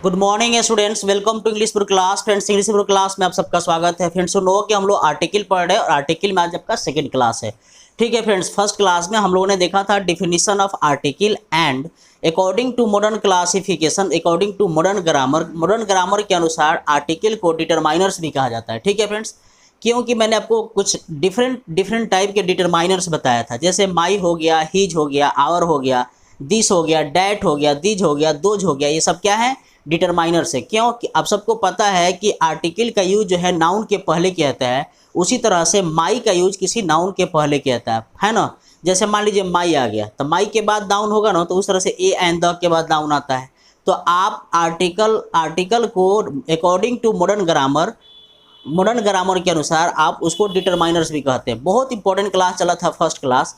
Good morning students, welcome to English book class. Friends, English book class में आप सबका स्वागत है। फ्रेंड्स, सुनो कि हम लोग आर्टिकल पढ़ रहे हैं और आर्टिकल में आज आपका सेकंड क्लास है। ठीक है फ्रेंड्स, फर्स्ट क्लास में हम लोगों ने देखा था definition of article and according to modern classification, according to modern grammar. Modern grammar के अनुसार आर्टिकल को डिटरमाइनर्स भी कहा जाता है। ठीक है फ्रेंड्स, क्योंकि मैंने आपको कुछ डिफरेंट टाइप के डिटरमाइनर्स बताया था, जैसे माई हो गया, हीज हो गया, आवर हो गया, दिस हो गया, डैट हो गया, दीज हो गया, दोज हो गया। ये सब क्या है? डिटरमाइनर से। क्यों कि आप सबको पता है कि आर्टिकल का यूज जो है नाउन के पहले किया जाता है, उसी तरह से माई का यूज किसी नाउन के पहले किया जाता है ना। जैसे मान लीजिए माई आ गया तो माई के बाद नाउन होगा ना, तो उस तरह से ए एंड द के बाद नाउन आता है। तो आप आर्टिकल को अकॉर्डिंग टू मॉडर्न ग्रामर के अनुसार आप उसको डिटरमाइनर्स भी कहते हैं। बहुत इंपॉर्टेंट क्लास चला था फर्स्ट क्लास,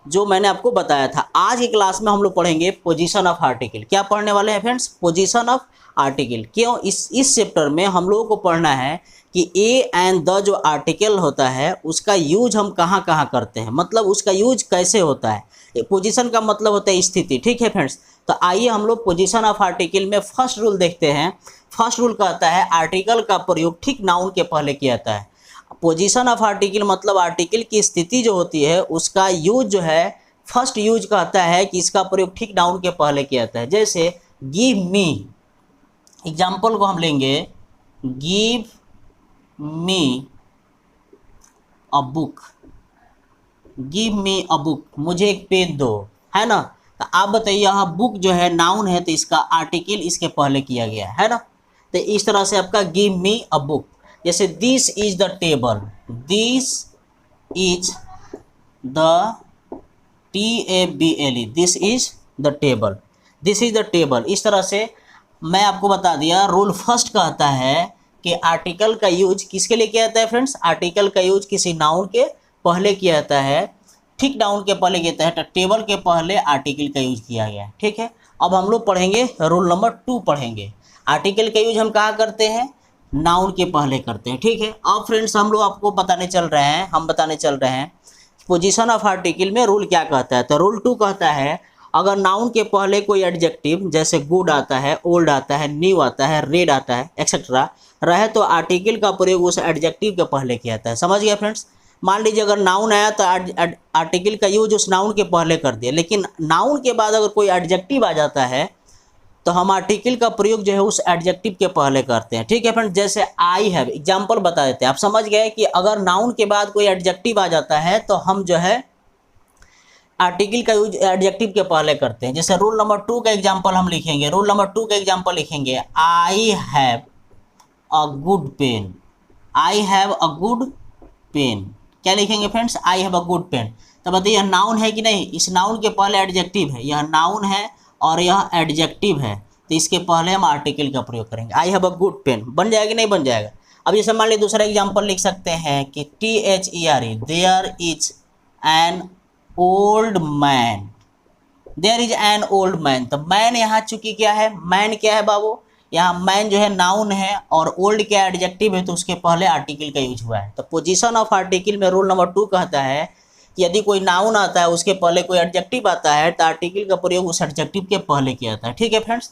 जो मैंने आपको बताया था। आज की क्लास में हम लोग पढ़ेंगे पोजीशन ऑफ आर्टिकल। क्या पढ़ने वाले हैं फ्रेंड्स? Position of article. क्यों? इस चैप्टर में हम लोगों को पढ़ना है कि ए एंड द जो आर्टिकल होता है उसका यूज हम कहाँ कहाँ करते हैं, मतलब उसका यूज कैसे होता है। पोजीशन का मतलब होता है स्थिति। ठीक है फ्रेंड्स, तो आइए हम लोग पोजीशन ऑफ आर्टिकल में फर्स्ट रूल देखते हैं। फर्स्ट रूल कहता है आर्टिकल का प्रयोग ठीक नाउन के पहले किया जाता है। पोजीशन ऑफ आर्टिकल मतलब आर्टिकल की स्थिति जो होती है उसका यूज जो है फर्स्ट यूज कहता है कि इसका प्रयोग ठीक नाउन के पहले किया जाता है। जैसे गिव मी, एग्जाम्पल को हम लेंगे, give me a book, give me a book, मुझे एक पेन दो, है ना। तो आप बताइए, यहाँ बुक जो है नाउन है तो इसका आर्टिकल इसके पहले किया गया है ना। तो इस तरह से आपका गिव मी अ बुक। जैसे this is the table, this is the TABLE, this is the table, this is the table. इस तरह से मैं आपको बता दिया। रूल फर्स्ट कहता है कि आर्टिकल का यूज किसके लिए किया जाता है फ्रेंड्स? आर्टिकल का यूज किसी नाउन के पहले किया जाता है, ठीक नाउन के पहले किया जाता है। तो टेबल के पहले आर्टिकल का यूज किया गया है। ठीक है, अब हम लोग पढ़ेंगे रूल नंबर 2 पढ़ेंगे। आर्टिकल का यूज हम कहाँ करते हैं? नाउन के पहले करते हैं। ठीक है, अब फ्रेंड्स हम लोग आपको बताने चल रहे हैं पोजीशन ऑफ आर्टिकल में रूल क्या कहता है। तो रूल 2 कहता है अगर नाउन के पहले कोई एडजेक्टिव जैसे गुड आता है, ओल्ड आता है, न्यू आता है, रेड आता है, एक्सेट्रा रहे तो आर्टिकल का प्रयोग उस एडजेक्टिव के पहले किया जाता है। समझ गया फ्रेंड्स? मान लीजिए अगर नाउन आया तो आर्टिकल का यूज उस नाउन के पहले कर दिया, लेकिन नाउन के बाद अगर कोई एडजेक्टिव आ जाता है तो हम आर्टिकल का प्रयोग जो है उस एडजेक्टिव के पहले करते हैं। ठीक है फ्रेंड्स, जैसे आई हैव, एग्जाम्पल बता देते हैं। आप समझ गए कि अगर नाउन के बाद कोई एडजेक्टिव आ जाता है तो हम जो है आर्टिकल का यूज एडजेक्टिव के पहले करते हैं। जैसे रूल नंबर 2 का एग्जाम्पल हम लिखेंगे, रूल नंबर 2 का एग्जाम्पल लिखेंगे, I have a good pen, I have a good pen. क्या लिखेंगे friends? I have a good pen. तो बताइए यह नाउन है कि नहीं? इस नाउन के पहले एडजेक्टिव है, यह नाउन है और यह एडजेक्टिव है, तो इसके पहले हम आर्टिकल का प्रयोग करेंगे। I have a good pen बन जाएगा नहीं बन जाएगा? अब जैसे मान लीजिए दूसरा एग्जाम्पल लिख सकते हैं कि THERE, there is an old man, there is an old man. तो मैन यहाँ चूंकि क्या है? मैन क्या है बाबू? यहाँ मैन जो है नाउन है और ओल्ड क्या एडजेक्टिव है, तो उसके पहले आर्टिकल का यूज हुआ है। तो पोजीशन ऑफ आर्टिकल में रूल नंबर 2 कहता है यदि कोई नाउन आता है उसके पहले कोई एडजेक्टिव आता है तो आर्टिकल का प्रयोग उस एडजेक्टिव के पहले किया जाता है। ठीक है फ्रेंड्स,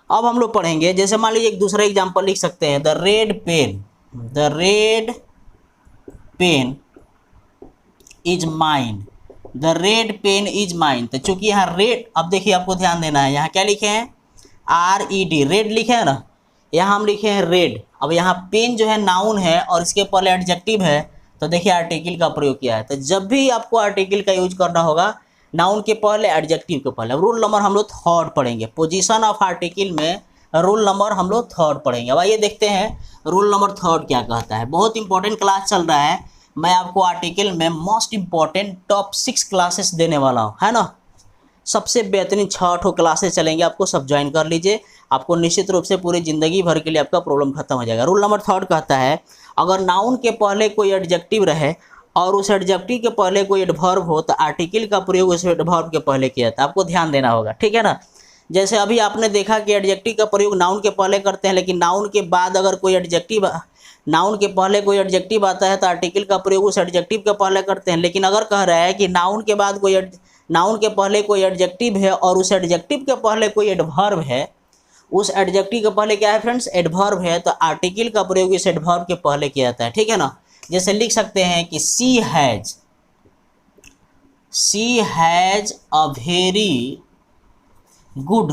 अब हम लोग पढ़ेंगे, जैसे मान लीजिए एक दूसरा एग्जांपल लिख सकते हैं, the red pen, the red pen is mine, the red pen is mine. तो चूंकि यहाँ रेड, अब देखिए आपको ध्यान देना है, यहाँ क्या लिखे हैं? RED, रेड लिखे हैं ना, यहाँ हम लिखे हैं रेड। अब यहाँ पेन जो है नाउन है और इसके पहले एडजेक्टिव है, तो देखिए आर्टिकल का प्रयोग किया है। तो जब भी आपको आर्टिकल का यूज करना होगा नाउन के पहले, एडजेक्टिव के पहले। रूल नंबर हम लोग 3 पढ़ेंगे पोजीशन ऑफ आर्टिकल में। रूल नंबर हम लोग 3 पढ़ेंगे। अब आइए देखते हैं रूल नंबर 3 क्या कहता है। बहुत इंपॉर्टेंट क्लास चल रहा है, मैं आपको आर्टिकल में मोस्ट इंपॉर्टेंट टॉप 6 क्लासेस देने वाला हूँ, है ना। सबसे बेहतरीन 6 क्लासेस चलेंगे, आपको सब ज्वाइन कर लीजिए। आपको निश्चित रूप से पूरी ज़िंदगी भर के लिए आपका प्रॉब्लम खत्म हो जाएगा। रूल नंबर 3 कहता है अगर नाउन के पहले कोई एडजेक्टिव रहे और उस एडजेक्टिव के पहले कोई एडवर्ब हो तो आर्टिकल का प्रयोग उस एडवर्ब के पहले किया जाता है। आपको ध्यान देना होगा, ठीक है ना। जैसे अभी आपने देखा कि एडजेक्टिव का प्रयोग नाउन के पहले करते हैं, लेकिन नाउन के बाद अगर कोई एडजेक्टिव, नाउन के पहले कोई एडजेक्टिव आता है तो आर्टिकल का प्रयोग उस एडजेक्टिव के पहले करते हैं। लेकिन अगर कह रहा है कि नाउन के बाद कोई नाउन के पहले कोई एडजेक्टिव है और उस एडजेक्टिव के पहले कोई एडवर्ब है उस एडजेक्टिव के पहले क्या है फ्रेंड्स, एडवर्ब है, तो आर्टिकल का प्रयोग इस एडवर्ब के पहले किया जाता है, ठीक है ना। जैसे लिख सकते हैं कि she has a very good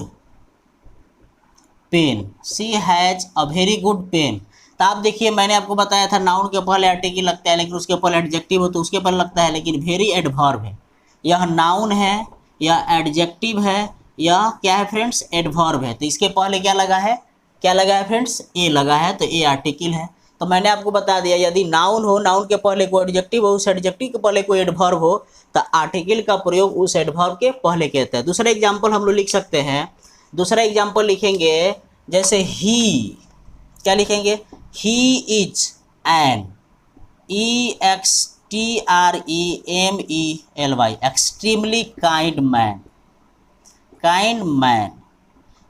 pen, she has a very good pen. तो आप देखिए मैंने आपको बताया था नाउन के पहले आर्टिकल लगता है, लेकिन उसके पहले एडजेक्टिव हो तो उसके पहले लगता है, लेकिन वेरी एडवर्ब है। यह नाउन है, यह एडजेक्टिव है, यह क्या है फ्रेंड्स, एडवर्ब है। तो इसके पहले क्या लगा है, क्या लगा है फ्रेंड्स, ए लगा है, तो ए आर्टिकल है। तो मैंने आपको बता दिया यदि नाउन हो, नाउन के पहले कोई एडजेक्टिव हो, उस एडजेक्टिव के पहले कोई एडवर्ब हो, तो आर्टिकल का प्रयोग उस एडवर्ब के पहले कहते हैं। दूसरा एग्जाम्पल हम लोग लिख सकते हैं, दूसरा एग्जाम्पल लिखेंगे जैसे ही, क्या लिखेंगे, he is an, EXTREMELY, extremely kind man, kind man,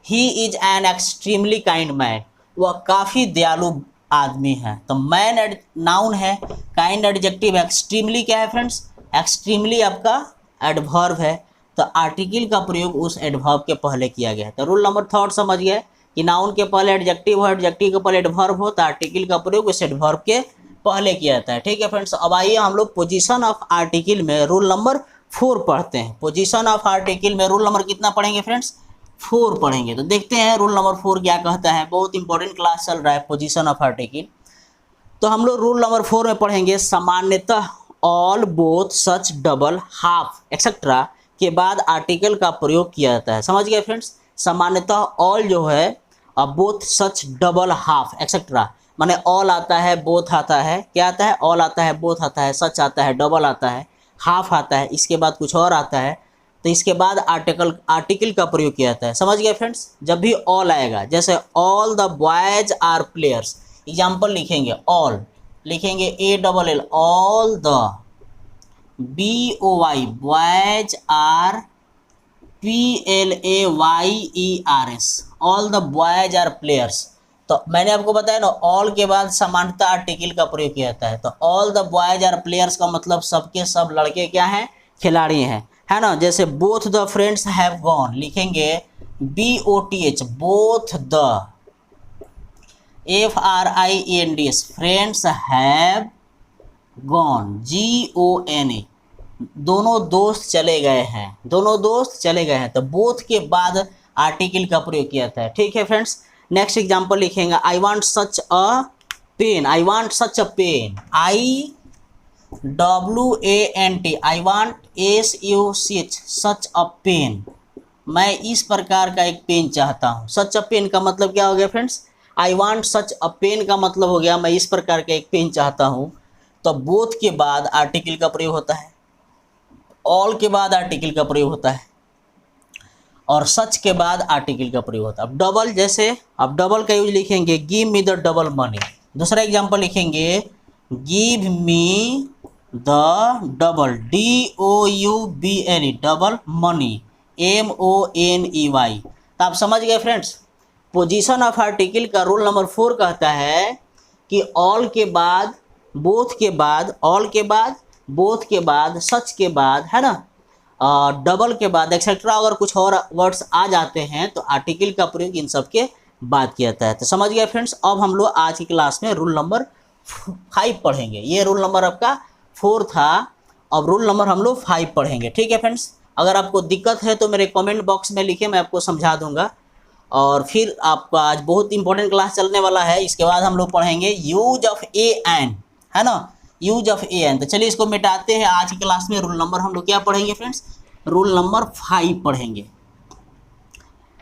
he is an extremely kind man, वह काफ़ी दयालु आदमी है। तो मैन नाउन है, काइंड एडजेक्टिव, एक्सट्रीमली क्या है फ्रेंड्स, एक्सट्रीमली आपका एडवर्ब है। तो आर्टिकल का प्रयोग उस एडवर्ब के पहले किया गया है। तो रूल नंबर थर्ड समझ गए कि नाउन के पहले एडजेक्टिव हो, एडजेक्टिव के पहले एडवर्ब हो, तो आर्टिकल का प्रयोग उस एडवर्ब के पहले किया जाता है, ठीक है फ्रेंड्स। अब आइए हम लोग पोजीशन ऑफ आर्टिकल में रूल नंबर 4 पढ़ते हैं। पोजीशन ऑफ आर्टिकल में रूल नंबर कितना पढ़ेंगे फ्रेंड्स, 4 पढ़ेंगे। तो देखते हैं रूल नंबर 4 क्या कहता है। बहुत इंपॉर्टेंट क्लास चल रहा है पोजीशन ऑफ आर्टिकल। तो हम लोग रूल नंबर 4 में पढ़ेंगे सामान्यतः ऑल, बोथ, सच, डबल, हाफ एक्सेट्रा के बाद आर्टिकल का प्रयोग किया जाता है। समझ गए फ्रेंड्स, सामान्यतः ऑल जो है, अब बोथ, सच, डबल, हाफ एक्सेट्रा, माने ऑल आता है, बोथ आता है, क्या आता है, ऑल आता है, बोथ आता है, सच आता है, डबल आता है, हाफ आता है, इसके बाद कुछ और आता है, तो इसके बाद आर्टिकल का प्रयोग किया जाता है। समझ गए फ्रेंड्स, जब भी ऑल आएगा, जैसे all the boys are players, example लिखेंगे ऑल, लिखेंगे ALL, all the, BOY boys are PLAYERS, all the boys are players. तो मैंने आपको बताया ना, ऑल के बाद सामान्यतः आर्टिकल का प्रयोग किया जाता है। तो all the boys are players का मतलब सबके सब लड़के क्या हैं, खिलाड़ी हैं, है ना। जैसे both the friends have gone, लिखेंगे BOTH, both the, FRIENDS, friends have gone, GONE, दोनों दोस्त चले गए हैं, दोनों दोस्त चले गए हैं। तो बोथ के बाद आर्टिकल का प्रयोग किया जाता है, ठीक है फ्रेंड्स। नेक्स्ट एग्जांपल लिखेंगे, I want such a pen, I want such a pen, IWANT, I want SUCH, such a pen, मैं इस प्रकार का एक पेन चाहता हूँ। सच अ पेन का मतलब क्या हो गया friends, I want such a pen का मतलब हो गया मैं इस प्रकार का एक पेन चाहता हूँ। तो बोथ के बाद आर्टिकल का प्रयोग होता है, ऑल के बाद आर्टिकल का प्रयोग होता है, और सच के बाद आर्टिकल का प्रयोग होता है। अब डबल, जैसे अब डबल का यूज लिखेंगे give me the double money. दूसरा एग्जांपल लिखेंगे give me the double, DOUBLE, double money, MONEY। तो आप समझ गए फ्रेंड्स, पोजीशन ऑफ आर्टिकल का रूल नंबर 4 कहता है कि ऑल के बाद, बोथ के बाद, ऑल के बाद, बोथ के बाद, सच के बाद, है ना, डबल के बाद एक्सेट्रा, अगर कुछ और वर्ड्स आ जाते हैं तो आर्टिकल का प्रयोग इन सब के बाद किया जाता है। तो समझ गए फ्रेंड्स। अब हम लोग आज की क्लास में रूल नंबर 5 पढ़ेंगे। ये रूल नंबर आपका 4 था, अब रूल नंबर हम लोग 5 पढ़ेंगे, ठीक है फ्रेंड्स। अगर आपको दिक्कत है तो मेरे कमेंट बॉक्स में लिखे, मैं आपको समझा दूंगा। और फिर आपका आज बहुत इंपॉर्टेंट क्लास चलने वाला है, इसके बाद हम लोग पढ़ेंगे यूज ऑफ AN, है ना, यूज ऑफ AN। तो चलिए इसको मिटाते हैं। आज की क्लास में रूल नंबर हम लोग क्या पढ़ेंगे फ्रेंड्स, रूल नंबर 5 पढ़ेंगे।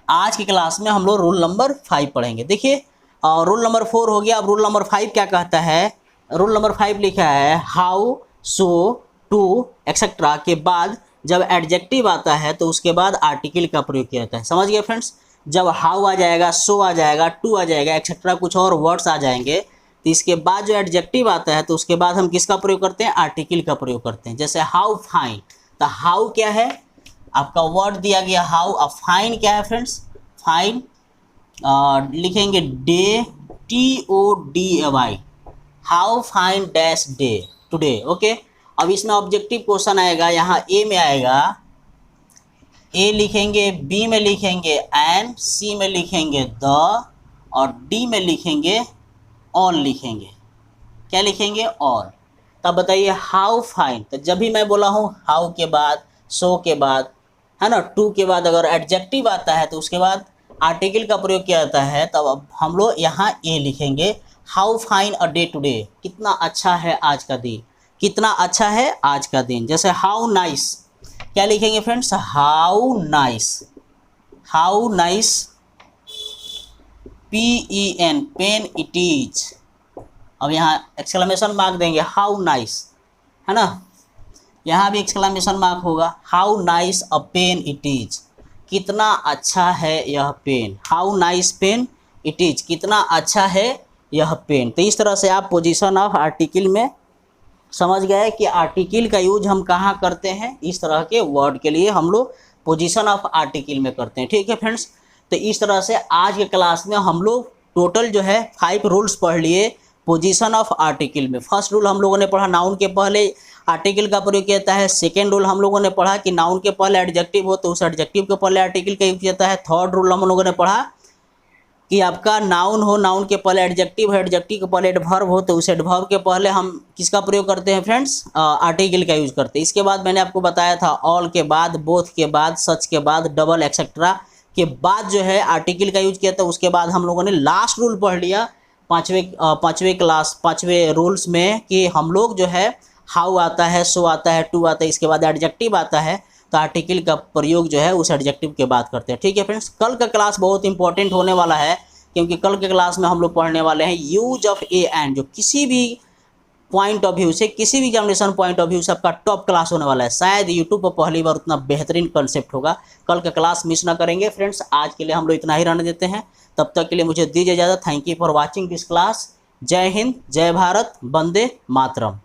आज की क्लास में हम लोग रूल नंबर 5 पढ़ेंगे। देखिए, रूल नंबर 4 हो गया, अब रूल नंबर 5 क्या कहता है। रूल नंबर 5 लिखा है हाउ, सो, टू एक्सेट्रा के बाद जब एडजेक्टिव आता है तो उसके बाद आर्टिकल का प्रयोग किया जाता है। समझ गए फ्रेंड्स, जब हाउ आ जाएगा, सो आ जाएगा, टू आ जाएगा, एक्सेट्रा कुछ और वर्ड्स आ जाएंगे, तो इसके बाद जो एडजेक्टिव आता है तो उसके बाद हम किसका प्रयोग करते हैं, आर्टिकल का प्रयोग करते हैं। जैसे हाउ फाइन, तो हाउ क्या है, आपका वर्ड दिया गया हाउ। अब फाइन क्या है फ्रेंड्स, फाइन लिखेंगे day, TODAY, how fine dash day, today, okay. अब इसमें ऑब्जेक्टिव क्वेश्चन आएगा, यहाँ ए में आएगा ए लिखेंगे, बी में लिखेंगे एन, सी में लिखेंगे द, और डी में लिखेंगे ऑन लिखेंगे। क्या लिखेंगे? ऑन। तब बताइए हाउ फाइन, तो जब भी मैं बोला हूँ हाउ के बाद, सो के बाद, है ना, टू के बाद अगर एडजेक्टिव आता है तो उसके बाद आर्टिकल का प्रयोग किया जाता है। तब अब हम लोग यहाँ ए लिखेंगे, how fine a day today, कितना अच्छा है आज का दिन, कितना अच्छा है आज का दिन। जैसे हाउ नाइस, क्या लिखेंगे friends? How nice, how nice, PEN, pen it is. अब यहाँ एक्सक्लेमेशन मार्क देंगे, हाउ नाइस, है ना, यहाँ भी एक्सक्लेमेशन मार्क होगा, how nice a pen it is, कितना अच्छा है यह pen, how nice pen it is, कितना अच्छा है यह पेन। तो इस तरह से आप पोजीशन ऑफ आर्टिकल में समझ गए कि आर्टिकल का यूज हम कहाँ करते हैं, इस तरह के वर्ड के लिए हम लोग पोजीशन ऑफ आर्टिकल में करते हैं। ठीक है फ्रेंड्स, तो इस तरह से आज के क्लास में हम लोग टोटल जो है 5 रूल्स पढ़ लिए पोजीशन ऑफ आर्टिकल में। फर्स्ट रूल हम लोगों ने पढ़ा नाउन के पहले आर्टिकल का प्रयोग किया जाता है। सेकेंड रूल हम लोगों ने पढ़ा कि नाउन के पहले एडजेक्टिव हो तो उस एडजेक्टिव के पहले आर्टिकल का यूज किया जाता है। थर्ड रूल हम लोगों ने पढ़ा कि आपका नाउन हो, नाउन के पहले एडजेक्टिव है, एडजेक्टिव के पहले एडवर्ब हो तो उस एडवर्ब के पहले हम किसका प्रयोग करते हैं फ्रेंड्स? आर्टिकल का यूज करते हैं। इसके बाद मैंने आपको बताया था ऑल के बाद, बोथ के बाद, सच के बाद, डबल एक्सेट्रा के बाद जो है आर्टिकल का यूज किया था। उसके बाद हम लोगों ने लास्ट रूल पढ़ लिया पाँचवें रूल्स में कि हम लोग जो है हाउ आता है, सो आता है, टू आता है, इसके बाद एडजेक्टिव आता है तो आर्टिकल का प्रयोग जो है उस एडजेक्टिव के बाद करते हैं। ठीक है फ्रेंड्स, कल का क्लास बहुत इंपॉर्टेंट होने वाला है क्योंकि कल के क्लास में हम लोग पढ़ने वाले हैं यूज ऑफ ए एंड, जो किसी भी पॉइंट ऑफ व्यू से, किसी भी एग्जामिनेशन पॉइंट ऑफ व्यू से आपका टॉप क्लास होने वाला है। शायद यूट्यूब पर पहली बार उतना बेहतरीन कंसेप्ट होगा। कल का क्लास मिस ना करेंगे फ्रेंड्स। आज के लिए हम लोग इतना ही रहने देते हैं, तब तक के लिए मुझे दीजिए इजाज़त। Thank you for watching this class. जय हिंद, जय भारत, वंदे मातरम।